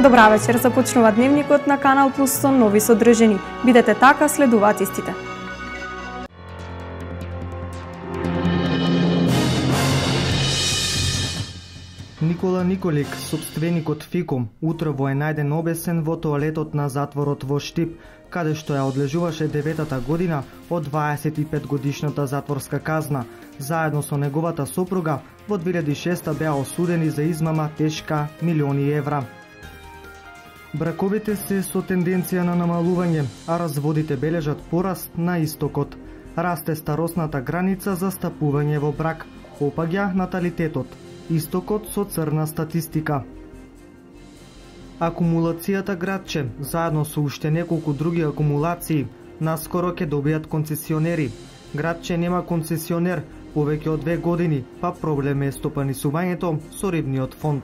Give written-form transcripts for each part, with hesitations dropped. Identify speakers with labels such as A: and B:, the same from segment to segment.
A: Добра вечер, започнува дневникот на Канал Плюс со нови содржини. Бидете така, следуваат истите.
B: Никола Николик, сопственикот Фиком, утрово е најден обесен во тоалетот на затворот во Штип, каде што ја одлежуваше 9-та година од 25-годишната затворска казна. Заедно со неговата сопруга, во 2006 беа осудени за измама тешка милиони евра. Браковите се со тенденција на намалување, а разводите бележат пораст на истокот. Расте старосната граница за стапување во брак, опаѓа наталитетот. Истокот со црна статистика. Акумулацијата Градче, заедно со уште неколку други акумулации, наскоро ќе добијат концесионери. Градче нема концесионер повеќе од 2 години, па проблем е стопанисувањето со рибниот фонд.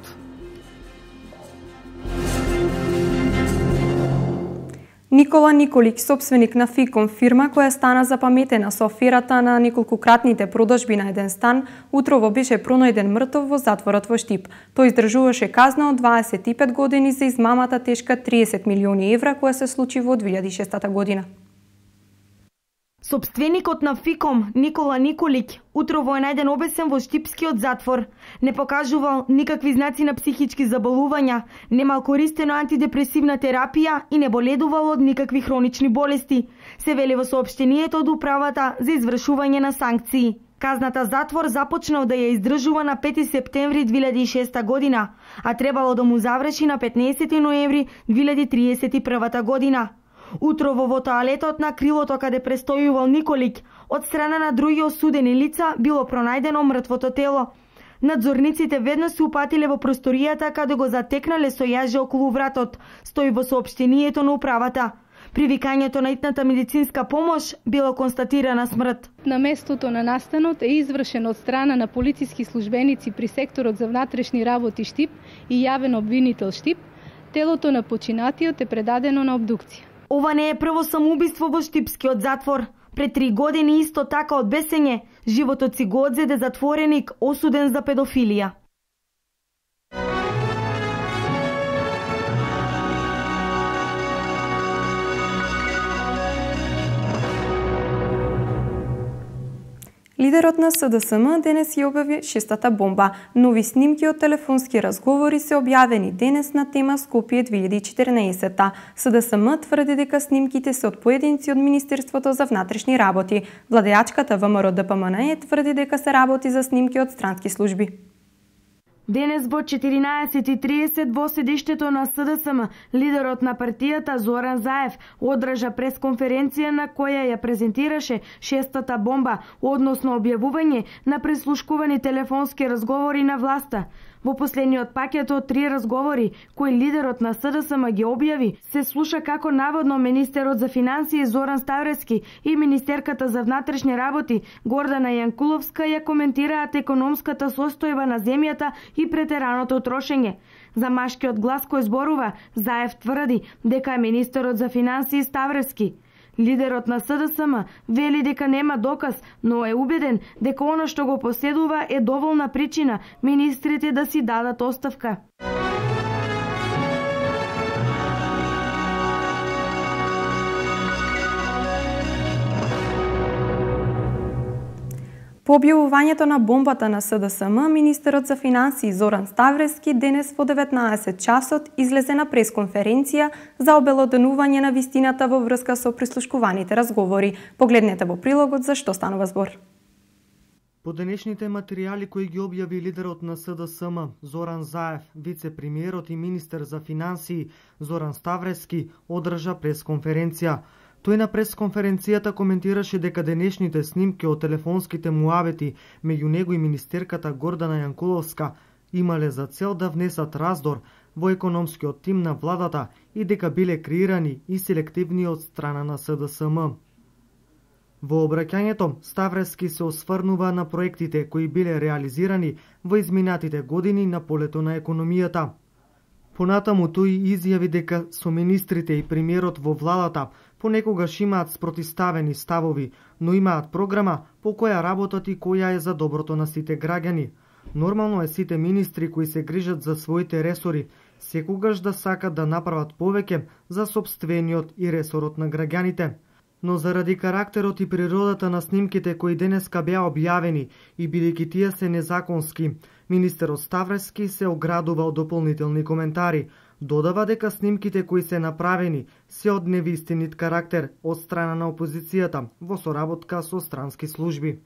A: Никола Николик, собственик на Фиком, фирма која стана запаметена со аферата на неколкократните продажби на еден стан, утрово беше пронајден мртов во затворот во Штип. Тој издржуваше казна од 25 години за измамата тешка 30 милиони евра која се случи во 2006 година.
C: Сопственикот на Фиком, Никола Николик, утрово е најден обесен во Штипскиот затвор. Не покажувал никакви знаци на психички заболувања, немал користено антидепресивна терапија и не боледувал од никакви хронични болести, се вели во соопштението од управата за извршување на санкции. Казната затвор започнал да ја издржува на 5 септември 2006 година, а требало да му заврши на 15 ноември 2031 година. Утрово во тоалетот на крилото каде престојувал Николик, од страна на други осудени лица било пронајдено мртвото тело. Надзорниците веднаш се упатиле во просторијата каде го затекнале со јаже околу вратот, стои во соопштението на управата. При викањето на итната медицинска помош било констатирана смрт.
D: На местото на настанот е извршен од страна на полициски службеници при секторот за внатрешни работи Штип и јавен обвинител Штип. Телото на починатиот е предадено на обдукција.
C: Ова не е прво самоубиство во Штипскиот затвор. Пред 3 години исто така од бесење, животот си го одзеде затвореник осуден за педофилија.
A: Лидерот на СДСМ денес ја објави шестата бомба. Нови снимки од телефонски разговори се објавени денес на тема Скопје 2014. СДСМ тврди дека снимките се од поединци од Министерството за внатрешни работи. Владеачката ВМРО ДПМН тврди дека се работи за снимки од странски служби.
C: Денес во 14:30 во седиштето на СДСМ, лидерот на партијата Зоран Заев одржа пресконференција на која ја презентираше шестата бомба, односно објавување на преслушкувани телефонски разговори на власта. Во последниот пакет од 3 разговори, кои лидерот на СДСМ ги објави, се слуша како наводно министерот за финансии Зоран Ставревски и министерката за внатрешни работи Гордана Јанкуловска ја коментираат економската состојба на земјата и претераното трошење. За машкиот глас кој зборува, Заев тврди дека е министерот за финансии Ставревски. Лидерот на СДСМ вели дека нема доказ, но е убеден дека она што го последува е доволна причина министрите да си дадат оставка.
A: По објавувањето на бомбата на СДСМ, министерот за финансии Зоран Ставревски денес во 19 часот излезе на пресконференција за обелоденување на вистината во врска со прислушкуваните разговори. Погледнете во прилогот за што станува збор.
B: По денешните материјали кои ги објави лидерот на СДСМ Зоран Заев, вице-премиерот и министер за финансии Зоран Ставревски одржа пресконференција. Тој на пресконференцијата коментираше дека денешните снимки од телефонските муавети меѓу него и министерката Гордана Јанкуловска имале за цел да внесат раздор во економскиот тим на владата и дека биле креирани и селективни од страна на СДСМ. Во обраќањето, Ставревски се осврнува на проектите кои биле реализирани во изминатите години на полето на економијата. Понатаму тој изјави дека со министрите и премиерот во владата понекогаш имаат спротиставени ставови, но имаат програма по која работат и која е за доброто на сите граѓани. Нормално е сите министри кои се грижат за своите ресори, секогаш да сакат да направат повеќе за сопствениот и ресорот на граѓаните. Но заради карактерот и природата на снимките кои денеска беа објавени и бидејќи тие се незаконски, министерот Ставрески се оградува од дополнителни коментари. Додава дека снимките кои се направени се од невистинит карактер од страна на опозицијата во соработка со странски служби.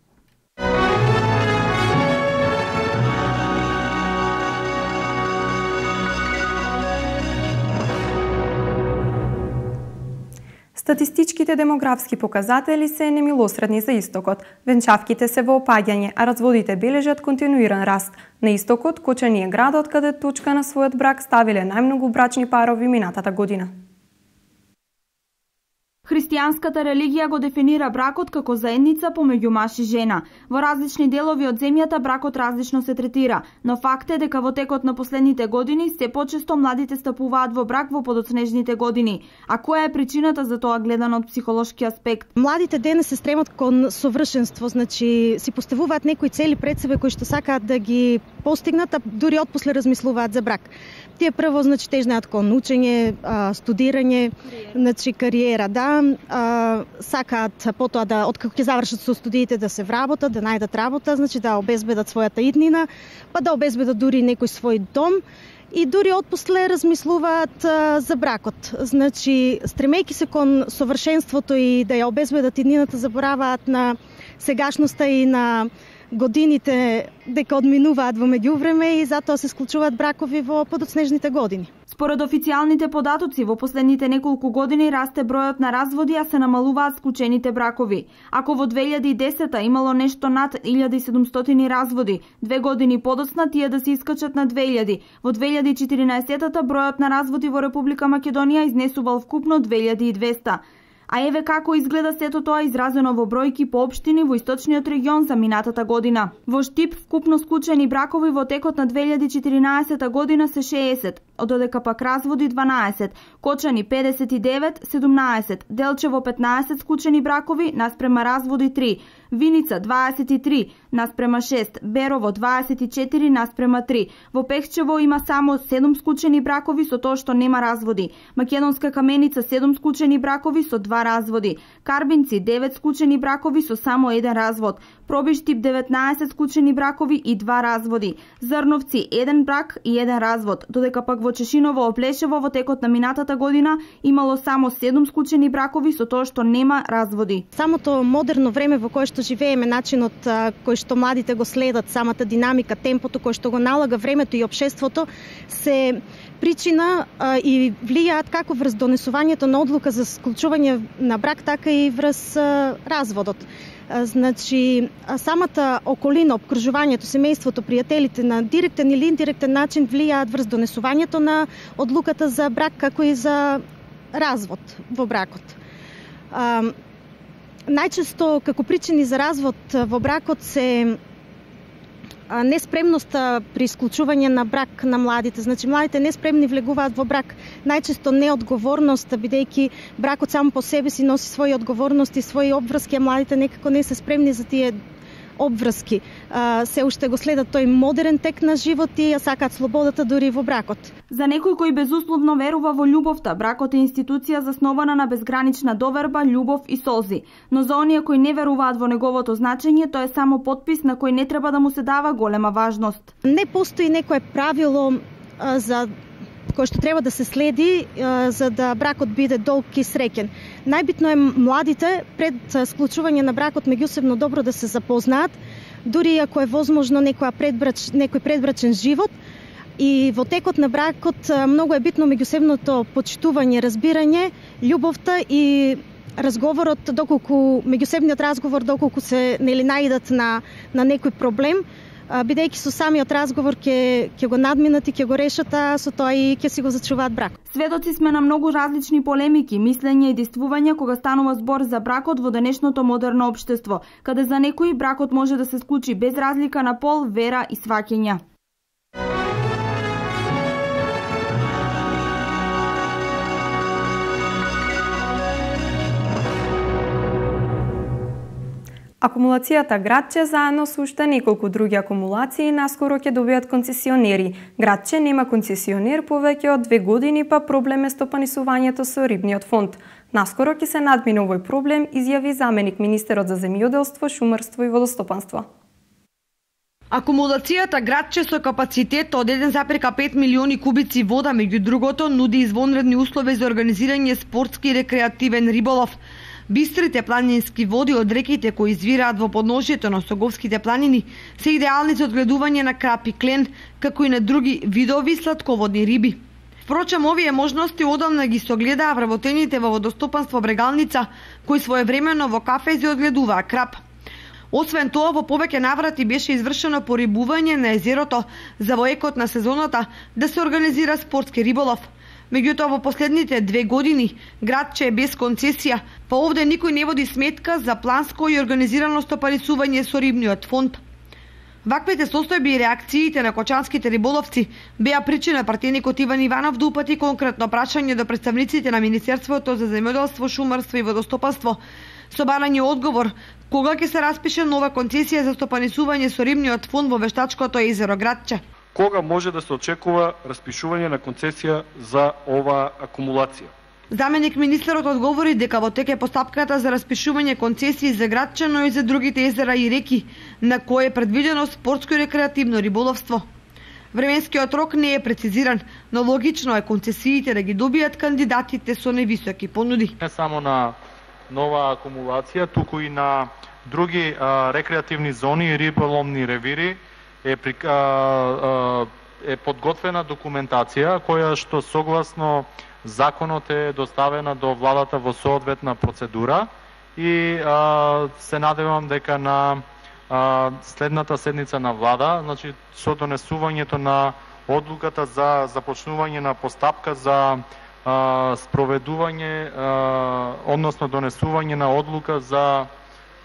A: Статистичките демографски показатели се немилосредни за Истокот. Венчавките се во опаѓање, а разводите бележат континуиран раст. На Истокот, Кочани е градот каде точка на својот брак ставиле најмногу брачни парови минатата година.
E: Христијанската религија го дефинира бракот како заедница помеѓу маж и жена. Во различни делови од земјата бракот различно се третира, но факт е дека во текот на последните години се почесто младите стапуваат во брак во подоцнежните години. А која е причината за тоа гледано од психолошки аспект?
F: Младите денес се стремат кон совршенство, значи си поставуваат некои цели пред себе кои што сакаат да ги постигнат, а дури отпосле размислуваат за брак. Тие прво значи тежнеат кон учење, студирање, значи кариера, да, сакаат потоа да откако ќе завршат со студиите да се вработат, да најдат работа, значи да обезбедат својата иднина, па да обезбедат дури некој свој дом и дури отпосле размислуваат за бракот. Значи, стремејќи се кон совршенството и да ја обезбедат иднината, забораваат на сегашноста и на годините дека одминуваат во меѓувреме и затоа се склучуваат бракови во подоцнежните години.
E: Според официјалните податоци, во последните неколку години расте бројот на разводи, а се намалуваат склучените бракови. Ако во 2010 имало нешто над 1700 разводи, 2 години подоцна тие да се искачат на 2000. Во 2014 бројот на разводи во Република Македонија изнесувал вкупно 2200. А еве како изгледа сето тоа изразено во бројки по општини во источниот регион за минатата година. Во Штип вкупно склучени бракови во текот на 2014 година се 60, додека пак разводи 12, Кочани 59, 17, Делчево 15 склучени бракови наспрема разводи 3, Виница 23 наспрема 6, Берово 24 наспрема 3. Во Пехчево има само 7 склучени бракови со тоа што нема разводи. Македонска Каменица 7 склучени бракови со 2 разводи. Карбинци 9 склучени бракови со само 1 развод. Пробиштип 19 склучени бракови и 2 разводи. Зрновци 1 брак и 1 развод, додека пак во Чешиново Оплешево во текот на минатата година имало само 7 склучени бракови со тоа што нема разводи.
F: Самото модерно време во кое што живееме, начинот кој што младите го следат, самата динамика, темпото кој што го налага времето и општеството се причина и влијаат како врз донесувањето на одлука за склучување на брак, така и врз разводот. Значи, самата околина, обкружувањето, семејството, пријателите на директен или индиректен начин влијаат врз донесувањето на одлуката за брак, како и за развод во бракот. Најчесто како причини за развод во бракот се неспремноста при исклучување на брак на младите. Значи, младите неспремни влегуваат во брак. Најчесто неодговорност, бидејќи бракот сам по себе си носи своји одговорности, своји обврски, а младите некако не се спремни за тие обврски. Се уште го следат тој модерен тек на живот и ја сакаат слободата дури во бракот.
E: За некој кој безусловно верува во љубовта, бракот е институција заснована на безгранична доверба, љубов и солзи. Но за оние кои не веруваат во неговото значење, тоа е само потпис на кој не треба да му се дава голема важност.
F: Не постои некое правило за кој што треба да се следи за да бракот биде долг и среќен. Најбитно е младите пред склучување на бракот меѓусебно добро да се запознаат, дури ако е возможно некој предбрачен живот. И во текот на бракот многу е битно меѓусебното почитување, разбирање, љубовта и разговорот, доколку меѓусебниот разговор, доколку се наидат на некој проблем, бидејќи со самиот разговор ќе го надминат и ќе го решат, а со тоа и ќе си го зачуваат брак.
E: Сведоци сме на многу различни полемики, мислења и действувања кога станува збор за бракот во денешното модерно општество, каде за некои бракот може да се склучи без разлика на пол, вера и сваќања.
A: Акумулацијата Градче заедно со уште неколку други акумулации наскоро ќе добијат концесионери. Градче нема концесионер повеќе од 2 години, па проблем е стопанисувањето со рибниот фонд. Наскоро ќе се надмине овој проблем, изјави заменик министерот за земјоделство, шумарство и водостопанство.
C: Акумулацијата Градче со капацитет од 1,5 милиони кубици вода, меѓу другото, нуди извонредни услови за организирање спортски и рекреативен риболов. Бистрите планински води од реките кои извираат во подножјето на Соговските планини се идеални за одгледување на крап и клен, како и на други видови сладководни риби. Впрочем, овие можности одамна ги согледаа вработените во водостопанство Брегалница, кои своевремено во кафези одгледуваа крап. Освен тоа, во повеќе наврати беше извршено порибување на езерото за во екот на сезоната да се организира спортски риболов. Меѓутоа, во последните 2 години Градче е без концесија, па овде никој не води сметка за планско и организирано стопанисување со рибниот фонд. Ваквите состојби и реакциите на кочанските риболовци беа причина партијникот Иван Иванов да упати конкретно прашање до представниците на Министерството за земјоделство, шумарство и водостопанство со барање одговор кога ќе се распише нова концесија за стопанисување со рибниот фонд во вештачкото езеро Градче.
G: Кога може да се очекува распишување на концесија за ова акумулација?
C: Заменик министерот одговори дека во тек е постапката за распишување концесии за Градче, но и за другите езера и реки, на кои е предвидено спортско и рекреативно риболовство. Временскиот рок не е прецизиран, но логично е концесиите да ги добијат кандидатите со невисоки понуди.
G: Не само на нова акумулација, туку и на други рекреативни зони и риболовни ревири е подготвена документација која што согласно законот е доставена до владата во соодветна процедура и се надевам дека на следната седница на влада, значи со донесувањето на одлуката за започнување на постапка за спроведување, односно донесување на одлука за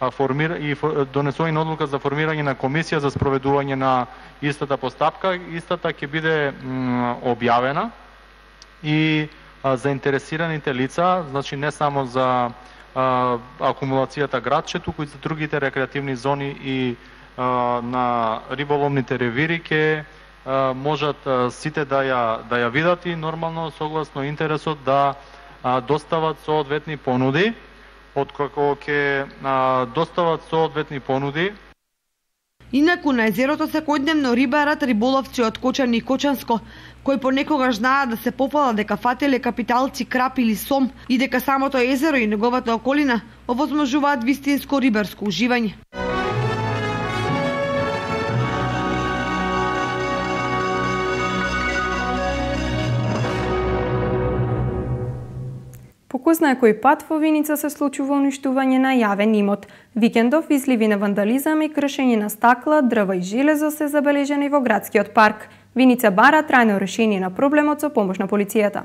G: донесување на одлука за формирање на комисија за спроведување на истата постапка. Истата ќе биде објавена и заинтересираните лица, значи не само за акумулацијата Градче, туку и за другите рекреативни зони и на риболовните ревири ќе можат сите да ја видат и нормално согласно интересот да достават соодветни понуди. Откако ќе достават соодветни понуди.
C: Инаку на езерото секојдневно рибарат риболовци од Кочан и Кочанско, кои понекогаш знаат да се пофалат дека фателе капиталци крап или сом и дека самото езеро и неговата околина овозможуваат вистинско рибарско уживање.
A: По кој знае кој пат во Виница се случува уништување на јавен имот. Викендов изливи на вандализам и кршење на стакла, дрва и железо се забележени во градскиот парк. Виница бара трајно решение на проблемот со помош на полицијата.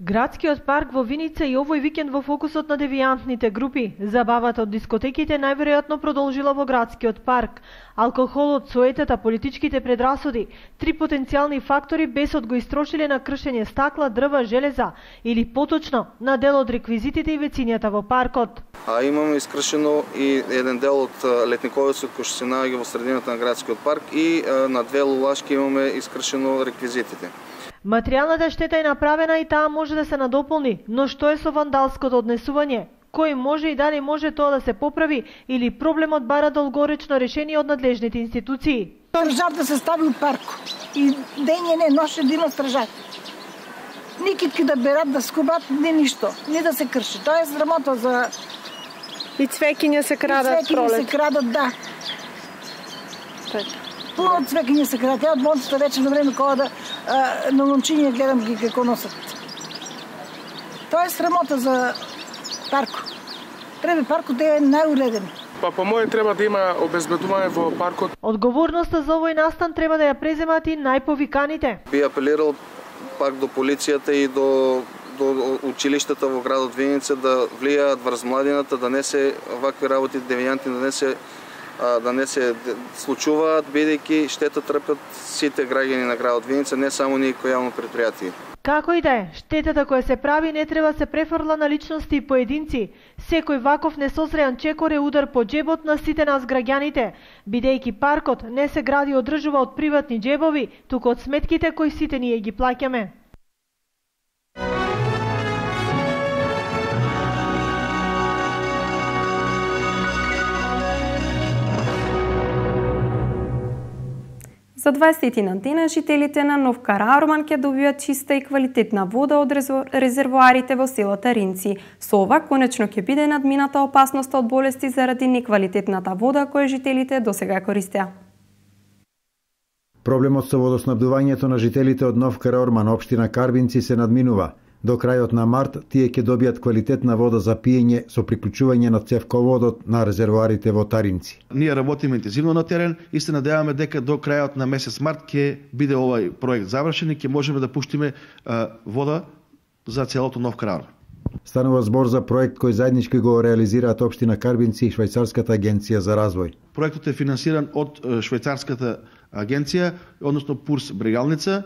H: Градскиот парк во Виница и овој викенд во фокусот на девијантните групи. Забавата од дискотеките најверојатно продолжила во градскиот парк. Алкохолот, суетата, политичките предрасуди, 3 потенцијални фактори бесот го истрошиле на кршење стакла, дрва, железа или поточно на дел од реквизитите и вецињата во паркот.
I: Имаме искршено и еден дел од летниковецот кој што се наоѓа во средината на градскиот парк и на 2 лулашки имаме искршено реквизитите.
H: Материјалната штета е направена и таа може да се надополни, но што е со вандалското однесување? Кој може и дали може тоа да се поправи или проблемот бара долгоречно решение од надлежните институции?
J: Стражар да се стави у парк и дење не ноше да има стражар. Ни китки да берат, да скубат, ни ништо, ни да се крши. Тоа е срамота за...
H: И цвеќиња се крадат пролет.
J: Цвеќиња се крадат, да. Пуно цвеќиња се крадат. Ја од болницата вече на време кога да на момчиња гледам ги како носат. Тоа е срамота за паркот. Треба паркот да е најуреден.
K: По моје треба да има обезбедување во паркот.
H: Одговорноста за овој настан треба да ја преземат и најповиканите.
I: Би апелирал пак до полицијата и до училиштата во градот Виница да влијаат врз младината, да не се вакви работи девијанти, да не се случуваат, бидејќи штета трпат сите граѓани на градот Виница, не само ние кој јавно предпријатие.
H: Како и да е, штетата која се прави не треба се префрла на личности и поединци. Секој ваков несозреан чекор е удар по џебот на сите нас граѓаните, бидејќи паркот не се гради и одржува од приватни џебови, туку од сметките кои сите ние ги плаќаме.
A: За 20 дена жителите на Нов Караорман ќе добијат чиста и квалитетна вода од резервоарите во селото Ринци. Со ова конечно ќе биде надмината опасноста од болести заради неквалитетната вода која жителите досега користеа.
L: Проблемот со водоснабдувањето на жителите од Нов Караорман, општина Карбинци, се надминува. До крајот на март тие ќе добијат квалитетна вода за пиење со приклучување на цевководот на резервоарите во Таринци.
M: Ние работиме интензивно на терен и се надеваме дека до крајот на месец март ќе биде овој проект завршен и ќе можеме да пуштиме вода за целото Нов Караорман.
L: Станува збор за проект кој заеднички го реализираат општина Карбинци и Швајцарската агенција за развој.
M: Проектот е финансиран од Швајцарската агенција, односно Пурс Брегалница,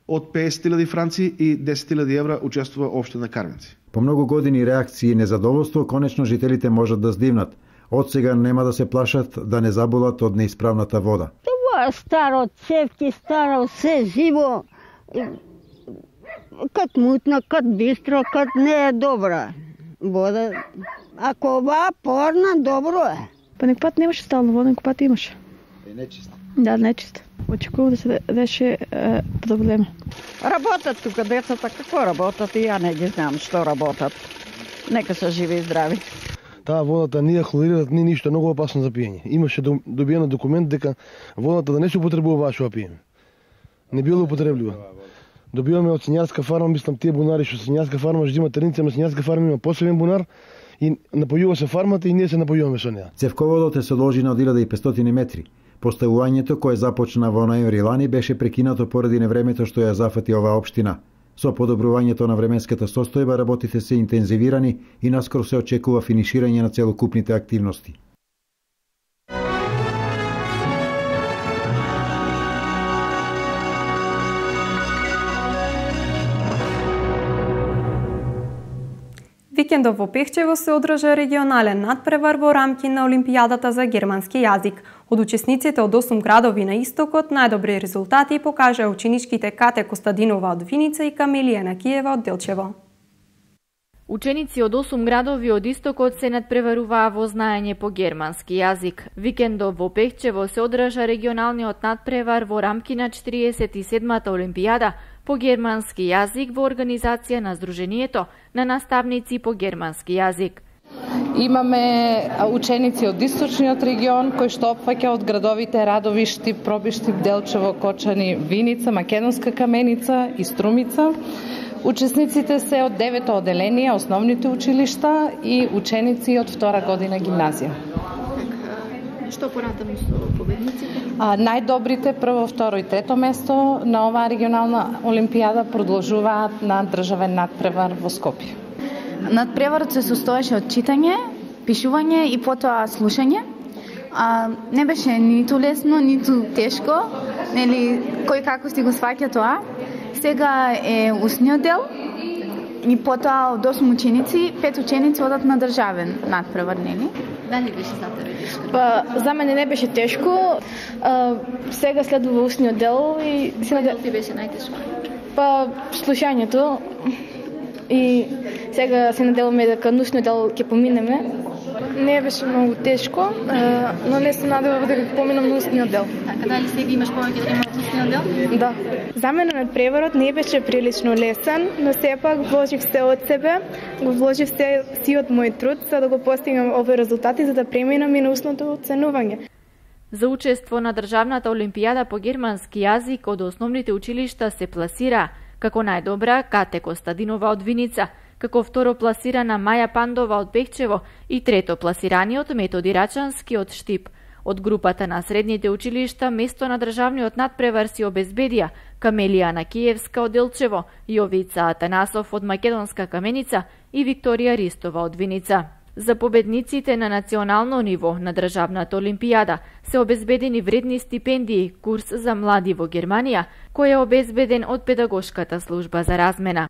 M: од 50.000 франци и 10.000 евра учествува општина Карбинци.
L: По многу години реакции и незадоволство, конечно жителите можат да здивнат. Од сега нема да се плашат да не заболат од неисправната вода.
N: Това е старо цевки, старо се живо. Кад мутна, кад бистро, кад не е добра вода. Ако ова порна, добро е.
O: Па некој пат немаше стално вода, некој пат имаше.
L: Е нечиста.
O: Да, нечиста. Очекувам да се реше подобрено.
N: Работат тука децата, како работат и ја не ги знам што работат. Нека се живи и здрави.
P: Таа водата не ја хлорират ни ништо, многу опасно за пиење. Имаше добиено документ дека водата да не се употребува вашо пиење. Не било употреблива. Добиваме од Синјарска фарма, мислам тие бунари што Синјарска фарма што има Терница, Синјарска фарма има посебен бунар и напојува се фармата и ние се напојуваме со неа.
L: Цевководот е со должина од 1500 метри. Поставувањето кое започна во ноември лани беше прекинато поради невремето што ја зафати оваа општина. Со подобрувањето на временската состојба работите се интензивирани и наскоро се очекува финиширање на целокупните активности.
A: Викендов во Пехчево се одржа регионален надпревар во рамки на Олимпијадата за германски јазик. Од учесниците од 8 градови на истокот најдобри резултати покажаа ученичките Кате Костадинова од Виница и Камилија Накиева од Делчево.
Q: Ученици од 8 градови од истокот се надпреваруваа во знаење по германски јазик. Викендов во Пехчево се одржа регионалниот надпревар во рамки на 47-та Олимпијада по германски јазик во организација на Сдруженијето на наставници по германски јазик.
R: Имаме ученици од источниот регион кои што опфаќа од градовите Радови, Штип, Пробиштип, Делчево, Кочани, Виница, Македонска Каменица и Струмица. Учесниците се од 9-то оделение, основните училишта и ученици од 2 година гимназија.
Q: Што поратаму со победниците?
R: Најдобрите прво, второ и трето место на оваа регионална олимпијада продолжуваат на државен надпревар во Скопје.
S: Надпреварот се состоеше од читање, пишување и потоа слушање. Не беше ниту лесно, ниту тешко, нели кој како си го сваќа тоа. Сега е устниот дел и потоа од 8 ученици, 5 ученици одат на државен надпревар, нели?
Q: Дали беше за тебе тешко?
O: Па за мене не беше тешко. Сега следува устниот дел и
Q: Кој ти беше најтешко?
O: Па слушањето и сега се надеваме дека на устниот дел ќе поминеме. Не беше многу тешко, но не се надевам дека ќе поминам на устниот дел.
Q: Така, дали сега имаш повеќе време од устниот дел?
O: Да. За мене надпреварот не беше прилично лесен, но сепак вложив се од себе, го вложив се сиот мој труд за да го постигнам овој резултати за да преминам и на устното оценување.
Q: За учество на државната олимпијада по германски јазик од основните училишта се пласира како најдобра Кате Костадинова од Виница, како второ пласирана Маја Пандова од Пехчево и трето пласираниот Методи Рачански од Штип. Од групата на средните училишта место на државниот надпревар си обезбедија Камелија Накиевска од Делчево, Јовица Атанасов од Македонска Каменица и Викторија Ристова од Виница. За победниците на национално ниво на државната олимпијада се обезбедени вредни стипендии, курс за млади во Германија, кој е обезбеден од педагошката служба за размена.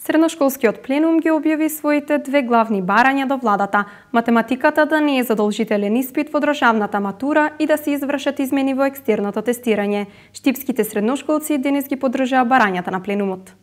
A: Средношколскиот пленум ги објави своите две главни барања до владата: математиката да не е задолжителен испит во државната матура и да се извршат измени во екстерното тестирање. Штипските средношколци денес ги поддржаа барањата на пленумот.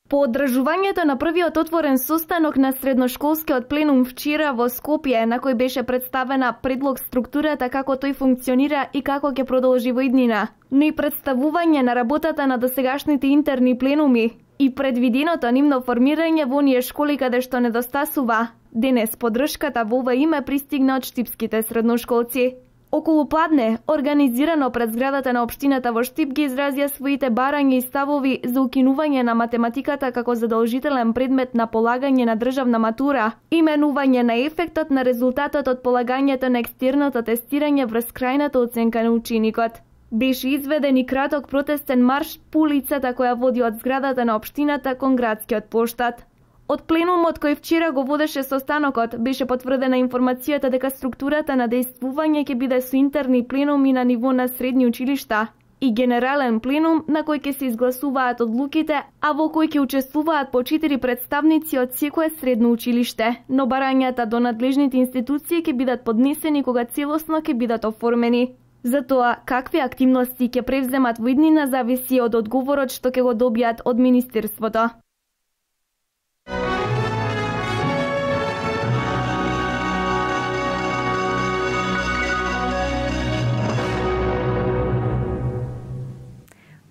T: По одржувањето на првиот отворен состанок на средношколскиот пленум вчера во Скопје, на кој беше представена предлог структурата како тој функционира и како ќе продолжи во иднина, но и представување на работата на досегашните интерни пленуми и предвиденото нивно формирање во оние школи каде што недостасува. Денес поддршката во ова име пристигна од штипските средношколци. Околу пладне, организирано пред зградата на општината во Штип, ги изразија своите барања и ставови за укинување на математиката како задолжителен предмет на полагање на државна матура, именување на ефектот на резултатот од полагањето на екстерното тестирање врз крајната оценка на ученикот. Беше изведен и краток протестен марш по улицата која води од зградата на општината кон градскиот поштад. Од пленумот кој вчера го водеше состанокот, беше потврдена информацијата дека структурата на дејствување ќе биде со интерни пленуми на ниво на средни училишта и генерален пленум на кој ќе се изгласуваат одлуките, а во кој ќе учествуваат по 4 представници од секое средно училиште, но барањата до надлежните институции ќе бидат поднесени кога целосно ќе бидат оформени. Затоа, какви активности ќе превземат во иднина зависи од одговорот што ќе го добијат од Министерството.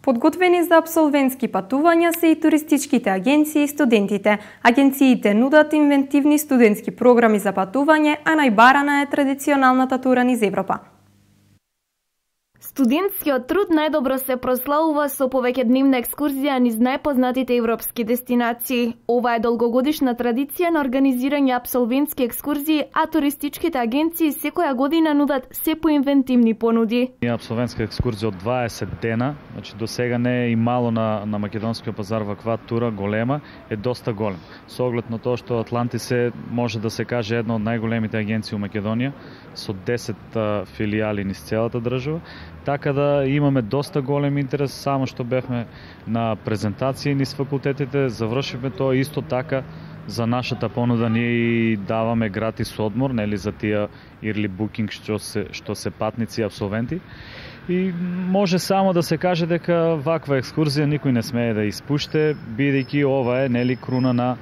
A: Подготвени за апсолвентски патувања се и туристичките агенции и студентите. Агенциите нудат инвентивни студентски програми за патување, а најбарана е традиционалната тура низ Европа.
T: Студентскиот труд најдобро се прославува со повеќедневна екскурзија низ најпознатите европски дестинации. Ова е долгогодишна традиција на организирање апсолвентски екскурзии, а туристичките агенции секоја година нудат се поинвентивни понуди.
U: Апсолвентска екскурзија од 20 дена, значи до сега не е и мало на македонскиот пазар ваква тура голема, е доста голем. Со оглед на тоа што Атлантис е, може да се каже, една од најголемите агенции во Македонија, со 10 филијали низ целата држава. Така да имаме доста голем интерес, само што бевме на презентации низ факултетите, завршивме тоа исто така за нашата понуда, ние и даваме гратис одмор, нели, за тие early booking што се патници и апсолвенти. И може само да се каже дека ваква екскурзија никој не смее да испуште, бидејќи ова е, нели, круна на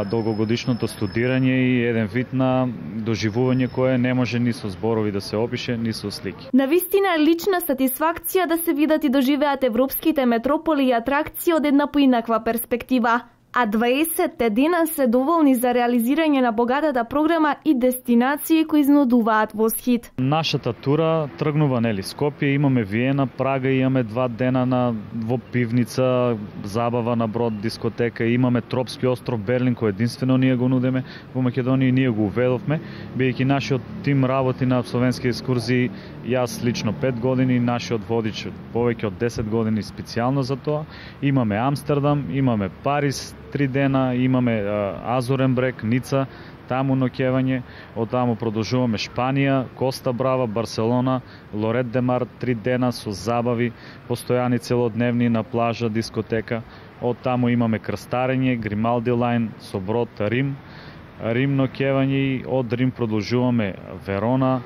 U: долгогодишното студирање и еден вид на доживување кое не може ни со зборови да се опише, ни со слики.
T: Навистина лична сатисфакција да се видат и доживеат европските метрополи и атракции од една поинаква перспектива. А 20 дена се доволни за реализирање на богатата програма и дестинации кои изнудуваат восхит.
U: Нашата тура тргнува, нели, Скопје, имаме Виена, Прага, имаме 2 дена во пивница, забава на брод, дискотека, имаме Тропски остров Берлин кој единствено ние го нудеме во Македонија и ние го уведовме, бидејќи нашиот тим работи на апсолвентски екскурзии, јас лично 5 години, нашиот водич повеќе од 10 години специјално за тоа. Имаме Амстердам, имаме Париз 3 дена, имаме Азорен брег, Ница, таму ноќевање, од таму продолжуваме Шпанија, Коста Брава, Барселона, Лорет де Мар 3 дена со забави, постојани целодневни на плажа, дискотека. Од таму имаме крстарење, Грималди лайн со брод Рим, ноќевање и од Рим продолжуваме Верона,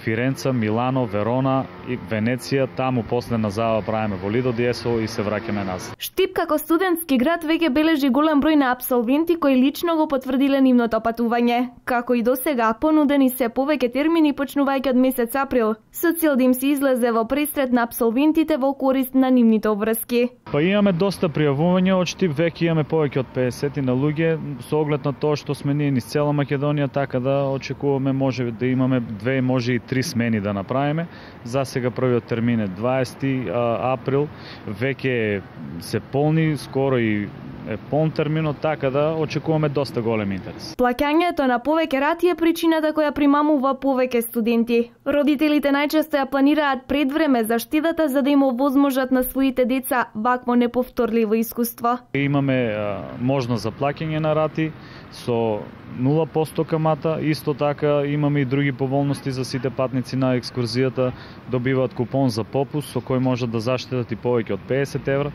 U: Фиренца, Милано, Верона и Венеција, таму после на забава правиме во Лидо ди Есол и се враќаме назад.
T: Штип како студентски град веќе бележи голем број на апсолвенти кои лично го потврдиле нивното патување. Како и досега, понудени се повеќе термини почнувајќи од месец април, со цел да им се излезе во пресрет на апсолвентите во корист на нивните обврски.
U: Па имаме доста пријавувања од Штип, веќе имаме повеќе од 50 на луѓе, со оглед на тоа што сме ние низ цела Македонија, така да очекуваме може да имаме 2, може и 3 смени да направиме. За сега првиот термин е 20 април, веќе се полни, скоро и е полн терминот, така да очекуваме доста голем интерес.
T: Плаќањето на повеќе рати е причината која примамува повеќе студенти. Родителите најчесто ја планираат пред време заштедата за да им овозможат на своите деца вакво неповторливо искуство.
U: Имаме можност за плаќање на рати со 0% камата, исто така имаме и други поволности за сите патници на екскурзијата, добиваат купон за попуст со кој можат да заштедат и повеќе од 50 евра,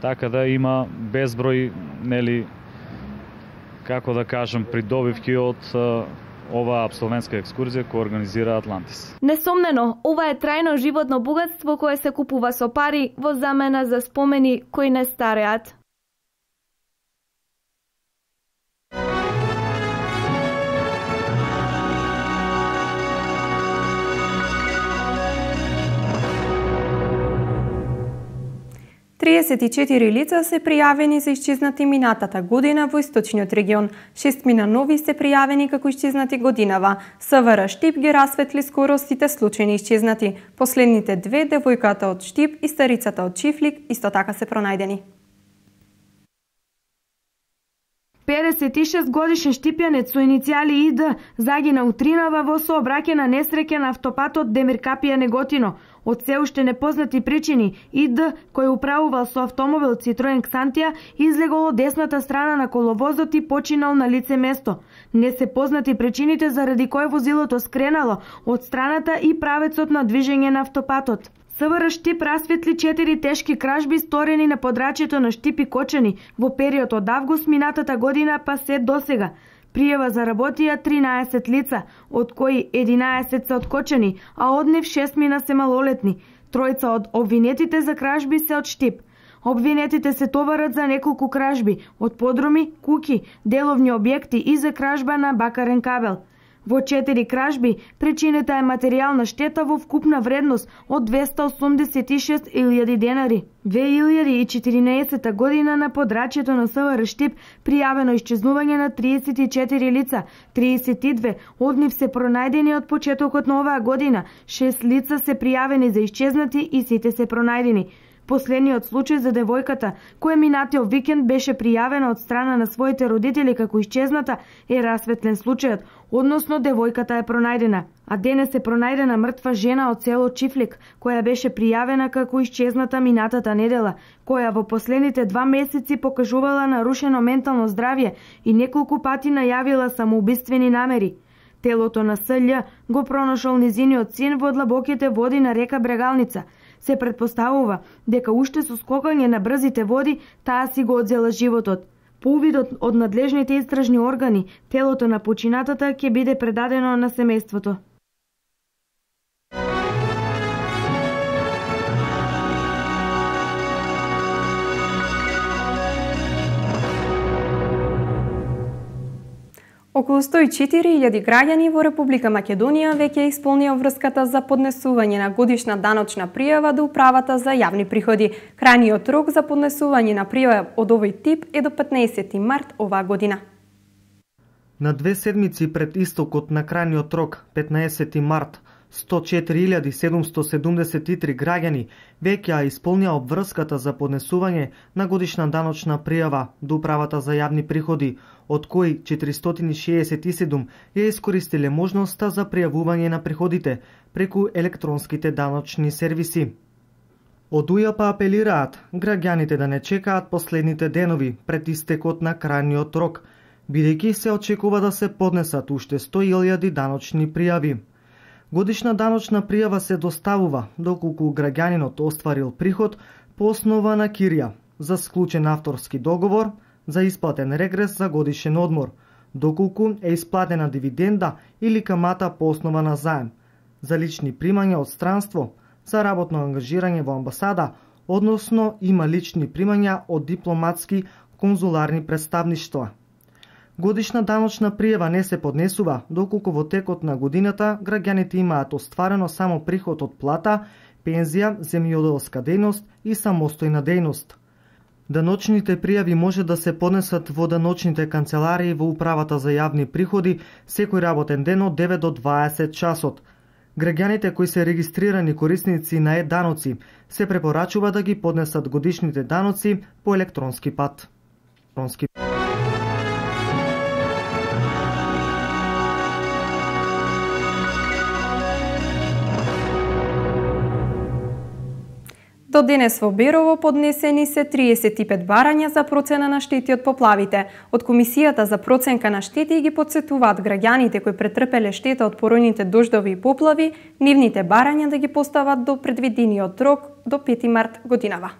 U: така да има безброј, нели, како да кажем, придобивки од оваа абсолвентска екскурзија која организира Атлантис.
T: Несомнено, ова е трајно животно богатство кое се купува со пари во замена за спомени кои не стареат.
A: Триесет и 4 лица се пријавени за исчезнати минатата година во источниот регион. 6 нови се пријавени како исчезнати годинава. СВР Штип ги расветли скоро сите случајни исчезнати. Последните две, девојката од Штип и старицата од Чифлик, исто така се пронајдени.
C: 56 годишен штипјанец со иницијали ИД загина утринава во сообраќајна несреќа на автопатот Демир Капија Неготино. Од се уште непознати причини, ИД, кој управувал со автомобил Citroen Xantia, излегол од десната страна на коловозот и починал на лице место. Не се познати причините заради кој возилото скренало од страната и правецот на движење на автопатот. СВР Штип расветли 4 тешки кражби сторени на подрачјето на Штип и Кочани во период од август минатата година па се досега. Пријава заработија 13 лица, од кои 11 се од Кочани, а од нив 6 се малолетни. Тројца од обвинетите за кражби се од Штип. Обвинетите се товарат за неколку кражби од подруми, куќи, деловни објекти и за кражба на бакарен кабел. Во 4 кражби причинета е материјална штета во вкупна вредност од 286.000 денари. 2014 година на подрачјето на СВР Штип пријавено исчезнување на 34 лица, 32 од нив се пронајдени од почетокот на оваа година, 6 лица се пријавени за исчезнати и сите се пронајдени. Последниот случај за девојката, која минатиот викенд беше пријавена од страна на своите родители како исчезната, е расветлен случајот, односно девојката е пронајдена. А денес е пронајдена мртва жена од село Чифлик, која беше пријавена како исчезната минатата недела, која во последните 2 месеци покажувала нарушено ментално здравје и неколку пати најавила самоубиствени намери. Телото на Сљ го пронашол низиниот син во длабоките води на река Брегалница. Се претпоставува дека уште со скокање на брзите води таа си го одзела животот. По увидот од надлежните истражни органи, телото на починатата ќе биде предадено на семејството.
A: Околу 104.000 граѓани во Република Македонија веќе исполнија врската за поднесување на годишна даночна пријава до Управата за јавни приходи. Крајниот рок за поднесување на пријава од овој тип е до 15 март оваа година.
B: На 2 седмици пред истокот на крајниот рок, 15 март, 104.773 граѓани веќе ја исполнија обврската за поднесување на годишна даночна пријава до Управата за јавни приходи, од кои 467 ја искористиле можноста за пријавување на приходите преку електронските даночни сервиси. Од УЈП апелираат граѓаните да не чекаат последните денови пред истекот на крајниот рок, бидејќи се очекува да се поднесат уште 100.000 даночни пријави. Годишна даночна пријава се доставува доколку граѓанинот остварил приход по основа на кирија, за склучен авторски договор, за исплатен регрес за годишен одмор, доколку е исплатена дивиденда или камата по основа на заем, за лични примања од странство, за работно ангажирање во амбасада, односно има лични примања од дипломатски конзуларни представништва. Годишна даночна пријава не се поднесува доколку во текот на годината граѓаните имаат остварено само приход од плата, пензија, земјоделска дејност и самостојна дејност. Даночните пријави може да се поднесат во даночните канцеларии во Управата за јавни приходи секој работен ден од 9 до 20 часот. Граѓаните кои се регистрирани корисници на е-даноци се препорачува да ги поднесат годишните даноци по електронски пат.
A: До денес во Берово поднесени се 35 барања за процена на штети од поплавите. Од Комисијата за проценка на штети ги потсетуваат граѓаните кои претрпеле штета од поројните дождови и поплави, нивните барања да ги постават до предвидениот рок до 5 март годинава.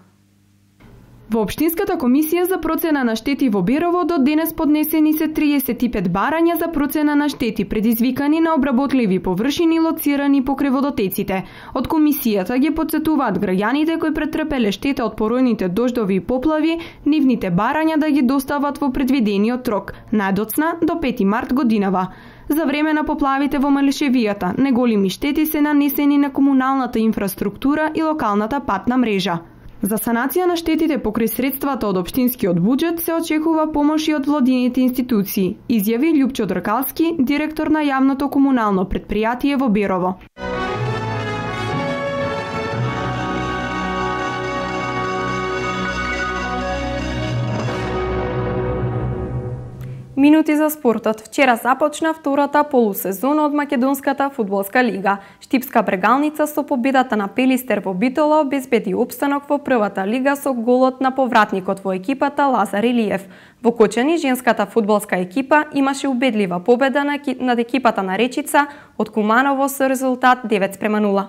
D: Во Општинската комисија за процена на штети во Берово до денес поднесени се 35 барања за процена на штети предизвикани на обработливи површини лоцирани покрај водотеците. Од комисијата ги потсетуваат граѓаните кои претрпеле штета од поројните дождови и поплави, нивните барања да ги достават во предвидениот рок, најдоцна до 5 март годинава. За време на поплавите во Малешевијата, неголеми штети се нанесени на комуналната инфраструктура и локалната патна мрежа. За санација на штетите покрај средствата од општинскиот буџет се очекува помош и од владините институции, изјави Љупчо Дркалски, директор на јавното комунално претпријатие во Берово.
A: Минути за спортот. Вчера започна втората полусезона од Македонската фудбалска лига. Штипска Брегалница со победата на Пелистер во Битола обезбеди опстанок во првата лига со голот на повратникот во екипата Лазар Илиев. Во Кочани женската фудбалска екипа имаше убедлива победа над екипата на Речица од Куманово со резултат 9:0.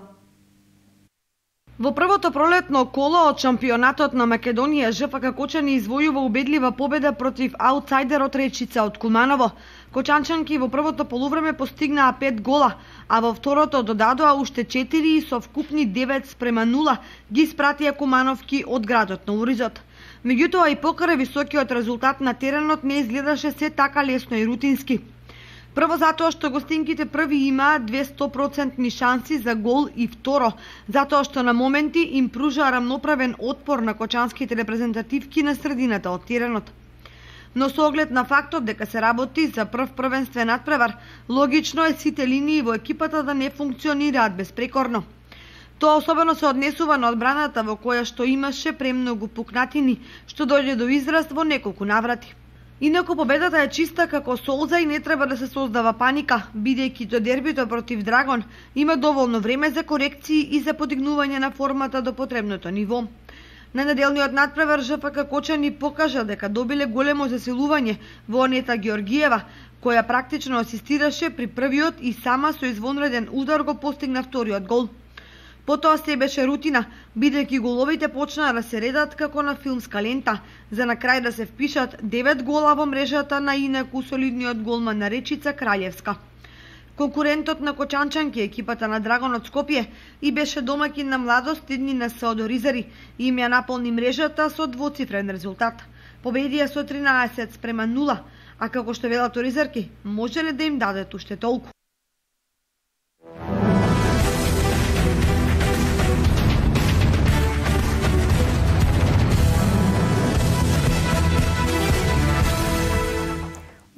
C: Во првото пролетно коло од шампионатот на Македонија, ЖФК Кочани извојува убедлива победа против аутсайдерот Речица од Куманово. Кочанчанки во првото полувреме постигнаа 5 гола, а во второто додадоа уште 4 и со вкупни 9:0 ги испратија кумановки од градот на Уризот. Меѓутоа и покрај високиот резултат на теренот не изгледаше се така лесно и рутински. Прво затоа што гостинките први имаат 200% шанси за гол и второ, затоа што на моменти им пружа рамноправен отпор на кочанските репрезентативки на средината од теренот. Но со оглед на фактот дека се работи за прв првенствен надпревар, логично е сите линии во екипата да не функционираат безпрекорно. Тоа особено се однесува на одбраната во која што имаше премногу пукнатини, што дојде до израз во неколку наврати. Инаку победата е чиста како солза и не треба да се создава паника, бидејќи до дербито против Драгон има доволно време за корекции и за подигнување на формата до потребното ниво. На неделниот надпревар ЖФК Кочани покажа дека добиле големо засилување во Анета Георгиева, која практично асистираше при првиот и сама со извонреден удар го постигна вториот гол. Потоа се беше рутина, бидејќи головите почнаа да се редат како на филмска лента, за на крај да се впишат 9 гола во мрежата на инаку солидниот голман на Речица Краљевска. Конкурентот на кочанчанки, екипата на Драгонот Скопје, и беше домаќин на младост едни на Саодоризари и им ја наполни мрежата со двоцифрен резултат. Победија со 13:0, а како што велат оризарки, може ли да им дадат уште толку?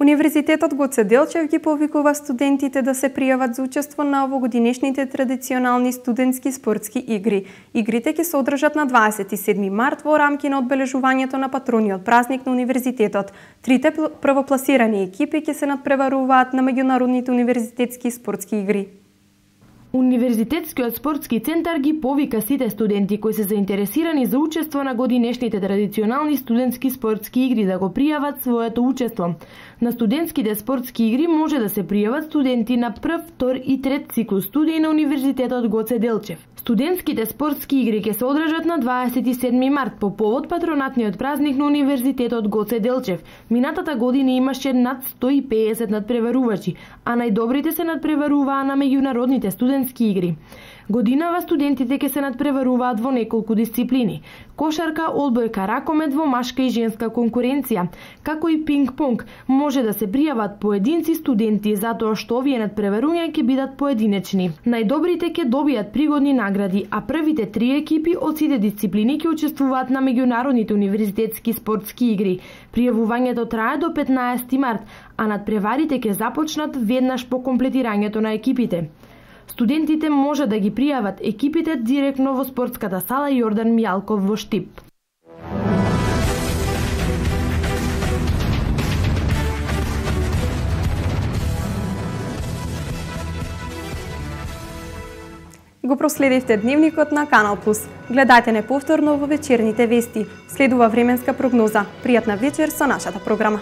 A: Универзитетот Гоце Делчев ги повикува студентите да се пријават за учество на овогодинешните традиционални студентски спортски игри. Игрите ќе се одржат на 27 март во рамки на одбележувањето на патрониот празник на универзитетот. Трите првопласирани екипи ќе се надпреваруваат на меѓународните универзитетски спортски игри.
D: Универзитетскиот спортски центар ги повика сите студенти кои се заинтересирани за учество на годинешните традиционални студентски спортски игри да го пријават своето учество. На студентските спортски игри може да се пријават студенти на прв, втор и трет циклус студии на Универзитетот Гоце Делчев. Студентските спортски игри ќе се одржат на 27 март по повод патронатниот празник на Универзитетот Гоце Делчев. Минатата година имаше над 150 надпреварувачи, а најдобрите се надпреваруваа на меѓународните студентски игри. Годинава студентите ќе се надпреваруваат во неколку дисциплини: кошарка, одбојка, ракомет во машка и женска конкуренција, како и пинг-понг. Може да се пријават поединци студенти затоа што овие надпреварувања ќе бидат поединечни. Најдобрите ќе добијат пригодни награди, а првите 3 екипи од сите дисциплини ќе учествуваат на меѓународните универзитетски спортски игри. Пријавувањето трае до 15 март, а надпреварите ќе започнат веднаш по комплетирањето на екипите. Студентите може да ги пријават екипите директно во спортската сала Јордан Мијалков во Штип.
A: Го проследивте Дневникот на Канал Плюс. Гледајте не повторно во вечерните вести. Следува временска прогноза. Пријатна вечер со нашата програма.